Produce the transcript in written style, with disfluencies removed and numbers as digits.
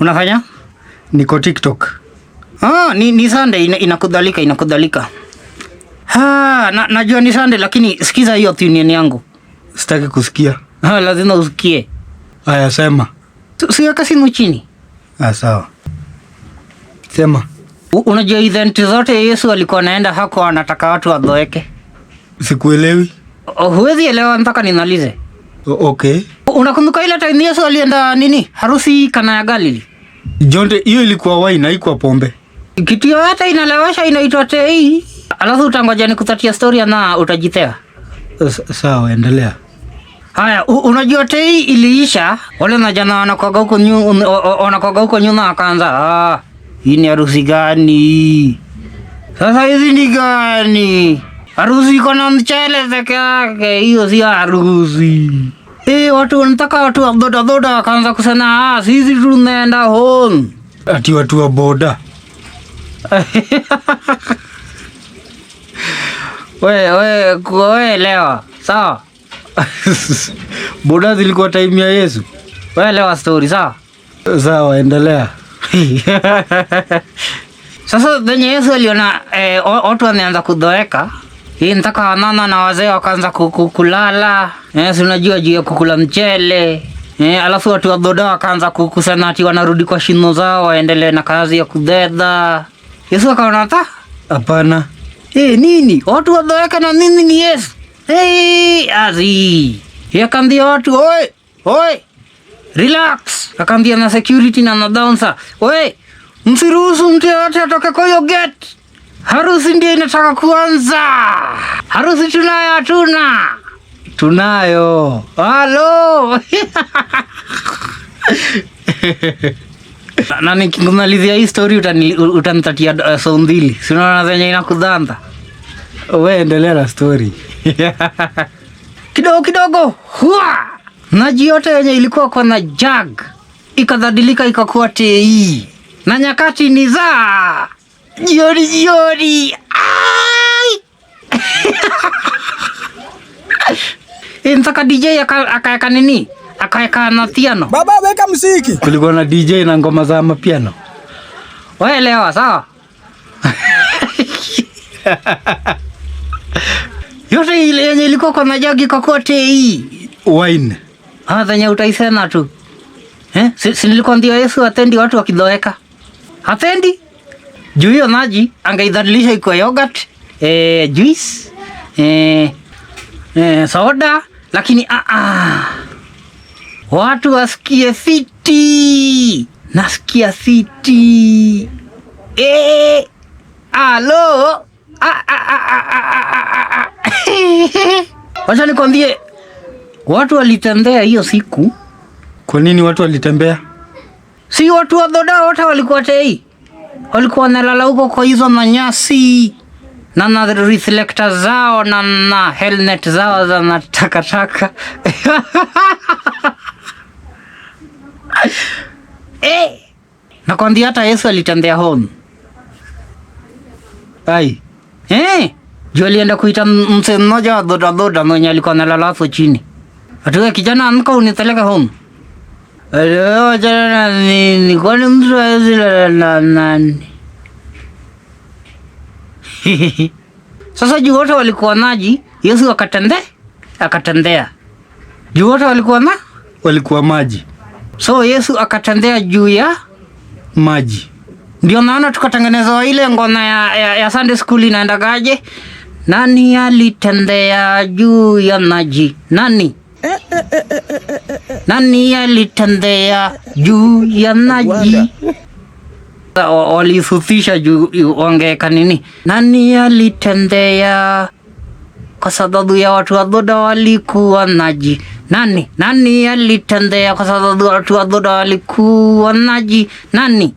Unafanya? Niko TikTok. Ni Sunday inakudhalika. Najua ni Sunday lakini sikiza hiyo opinion yangu. Sitaki kusikia. Lazima usikie. Haya sema. Siweka simu chini. Sawa. Sema. Unajua event zote Yesu alikuwa anaenda hako anataka watu wadhoeke. Sikuelewi. Huwezi elewa mpaka ninalize. Okay. Unakumbuka ile time Yesu alienda harusi Kana ya Galili? Jonte, hiyo ilikuwa wine, haikuwa pombe. Kitu yote inalewesha inaitwa tei. Alafu utangoja nikupatie story na utajitea. Sawa, endelea. Haya, unajua tei iliisha, wale na jana wanakoga huko nyuma akaanza, hii ni harusi gani? Sasa hizi ni gani? Harusi iko na mchele peke yake, hiyo si harusi. Watu wanataka watu wa boda wakaanza kusema, sisi tunaenda home. Ati watu wa boda. Wewe lewa, sawa? Boda zilikuwa time ya Yesu. Wewe lewa story, sawa? Sawa, endelea. Sasa venye Yesu aliona watu wanaanza kudhoeka, nataka wanana na wazee wakaanza kulala. Unajua juu ya kukula mchele. Alafu watu wa boda wakaanza kukusana ati wanarudi kwa shimo zao waendelee na kazi ya kudeda. Yesu akaona hapana. Nini? Watu wadhoeka na nini ni Yesu? Azi. Akaambia watu, oi, relax. Akaambia na security na bouncer, msiruhusu mtu yote atoke kwa hiyo gate. Harusi ndio inataka kuanza. Harusi tunayo. Halo. Na nikimalizia hii story utanitatia soundili. Si unaona zenye inakudhanda? Wewe endelea na story. Kidogo. Maji yote yenye ilikuwa kwa na jug ikadhadilika ikakuwa tei. Na nyakati ni za jioni. Ntaka DJ akaeka nini? Akaeka na piano. Baba weka muziki. Kulikuwa na DJ na ngoma za mapiano. Wewe lewa, sawa? Yote ile yenye ilikuwa kwa majagi kwa tei. Wine. Zenye utaisema tu. Si nilikwambia Yesu atendi watu wakidhoeka. Hatendi. Juu hiyo maji angeidhalilisha ikuwa yogurt, juice, soda, lakini watu wasikie fiti. Nasikia fiti. Alo. Wacha nikwambie, watu walitembea hiyo siku. Kwa nini watu walitembea? Si watu wa boda wote walikuwa tei. Walikuwa wanalala huko kwa hizo manyasi. Na reflector zao na helmet zao za matakataka. Nakwambia hata Yesu alitembea home. Juu alienda kuita mzee mmoja wa boda mwenye alikuwa analala hapo chini. Atuwe kijana, amka unipeleke home. Jana nini? Kwani mtu hawezi lala na nani? Sasa juu wote walikuwa maji, Yesu akatembea. Juu wote walikuwa maji. So Yesu akatembea juu ya maji. Ndio maana tukatengeneza ile ngoma ya Sunday school inaendagaje? Nani alitembea juu ya maji? Nani alitembea juu ya maji? Walifufisha juu wangeka nini? Nani alitembea? Kwa sababu ya watu wa boda walikuwa maji. Nani alitembea? Kwa sababu watu wa boda walikuwa maji. Nani?